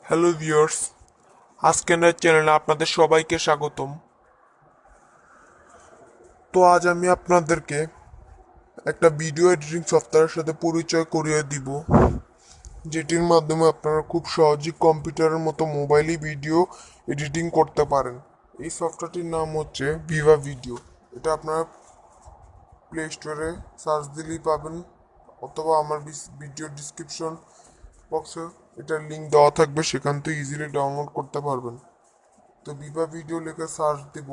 Hello viewers, আজকের চ্যানেলে আপনাদের সবাইকে স্বাগতম। তো আজ আমি আপনাদেরকে একটা ভিডিও এডিটিং সফটওয়্যারের সাথে পরিচয় করিয়ে দিব, যেটির মাধ্যমে আপনারা খুব সহজেই কম্পিউটারের মতো মোবাইলে ভিডিও এডিটিং করতে পারেন। এই সফটওয়্যারটির নাম হচ্ছে ভিভা ভিডিও। এটা আপনারা প্লে স্টোরে সার্চ দিলেই পাবেন, অথবা আমার ভিডিও ডিসক্রিপশন বক্সে এটার লিঙ্ক দেওয়া থাকবে, সেখান থেকে ইজিলি ডাউনলোড করতে পারবেন। তো ভিভা ভিডিও লিখে সার্চ দিব।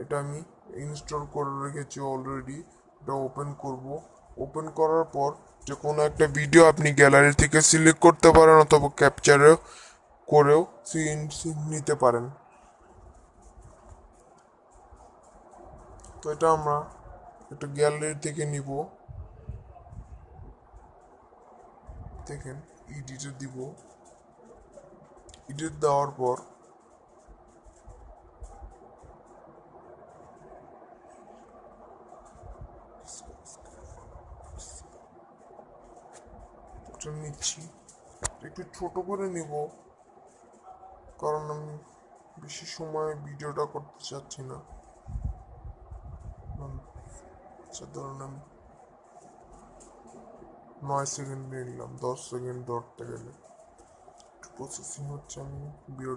এটা আমি ইনস্টল করে রেখেছি অলরেডি। এটা ওপেন করব। ওপেন করার পর যে কোনো একটা ভিডিও আপনি গ্যালারি থেকে সিলেক্ট করতে পারেন, অথবা ক্যাপচারেও করেও সিন নিতে পারেন। তো এটা আমরা একটা গ্যালারি থেকে নিব। দেখেন, এডিটে দিব। এডিট দেওয়ার পর এটা নিচ্ছি, একটু ছোট করে নিব, কারণ আমি বেশি সময় ভিডিওটা করতে চাচ্ছি না। আচ্ছা, ধরুন আমি 9 সেকেন্ড নিলাম, 10 সেকেন্ড ধরতে গেলে একটু প্রসেসিং হচ্ছে। আমি ভিডিও,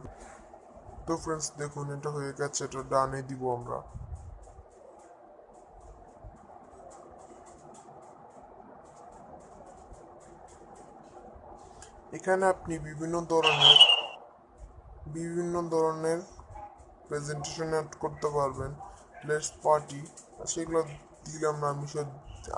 তো ফ্রেন্ডস দেখুন এটা হয়ে গেছে। এটা ডানে দিব আমরা। এখানে আপনি বিভিন্ন ধরনের প্রেজেন্টেশন অ্যাড করতে পারবেন। লেটস পার্টি, সেগুলো দিলাম না আমি,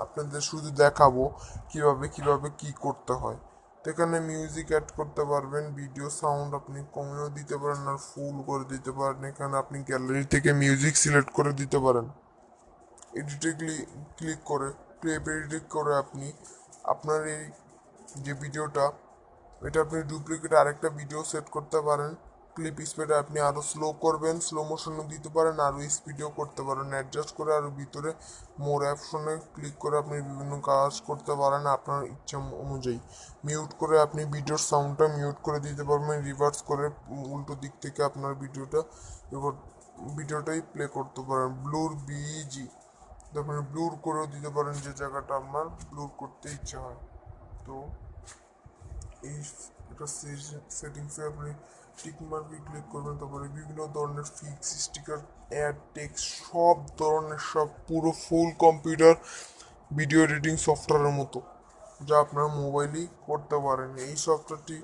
আপনাদের শুধু দেখাবো কিভাবে কি করতে হয়। তো এখানে মিউজিক অ্যাড করতে পারবেন, ভিডিও সাউন্ড আপনি কমেও দিতে পারেন আর ফুল করে দিতে পারেন। এখানে আপনি গ্যালারি থেকে মিউজিক সিলেক্ট করে দিতে পারেন। এডিটে ক্লিক করে প্লে এডিট করে আপনি আপনার এই যে ভিডিওটা, এটা আপনি ডুপ্লিকেট আরেকটা ভিডিও সেট করতে পারেন। ক্লিপ স্পিড আপনি আরো স্লো করবেন, স্লো মোশনও দিতে পারেন, আরো স্পিডও করতে পারেন। অ্যাডজাস্ট করে আরো ভিতরে মোর অপশনে ক্লিক করে আপনি বিভিন্ন কাজ করতে পারেন আপনার ইচ্ছা অনুযায়ী। মিউট করে আপনি ভিডিওর সাউন্ডটা মিউট করে দিতে পারবেন। রিভার্স করে উল্টো দিক থেকে আপনার ভিডিওটাই প্লে করতে পারেন। ব্লুর বিজি আপনি ব্লুর করেও দিতে পারেন, যে জায়গাটা আপনার ব্লুর করতে ইচ্ছা হয়। তো এই এটা সেটিংসে আপনি টিক মার্কে ক্লিক করবেন। তারপরে বিভিন্ন ধরনের ফিক্স, স্টিকার, অ্যাড, টেক্সট, সব ধরনের, সব পুরো ফুল কম্পিউটার ভিডিও এডিটিং সফটওয়্যারের মতো, যা আপনার মোবাইলেই করতে পারেন। এই সফটওয়্যারটি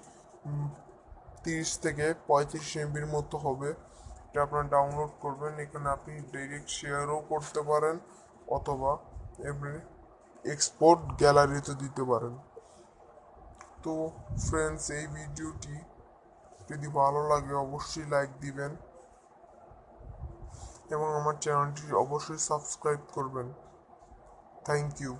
30 থেকে 35 MBর মতো হবে। এটা আপনার ডাউনলোড করবেন। এখানে আপনি ডাইরেক্ট শেয়ারও করতে পারেন, অথবা এমনি এক্সপোর্ট গ্যালারিতে দিতে পারেন। তো ফ্রেন্ডস, এই ভিডিওটি যদি ভালো লাগে অবশ্যই লাইক দিবেন, এবং আমার চ্যানেলটি অবশ্যই সাবস্ক্রাইব করবেন। Thank you.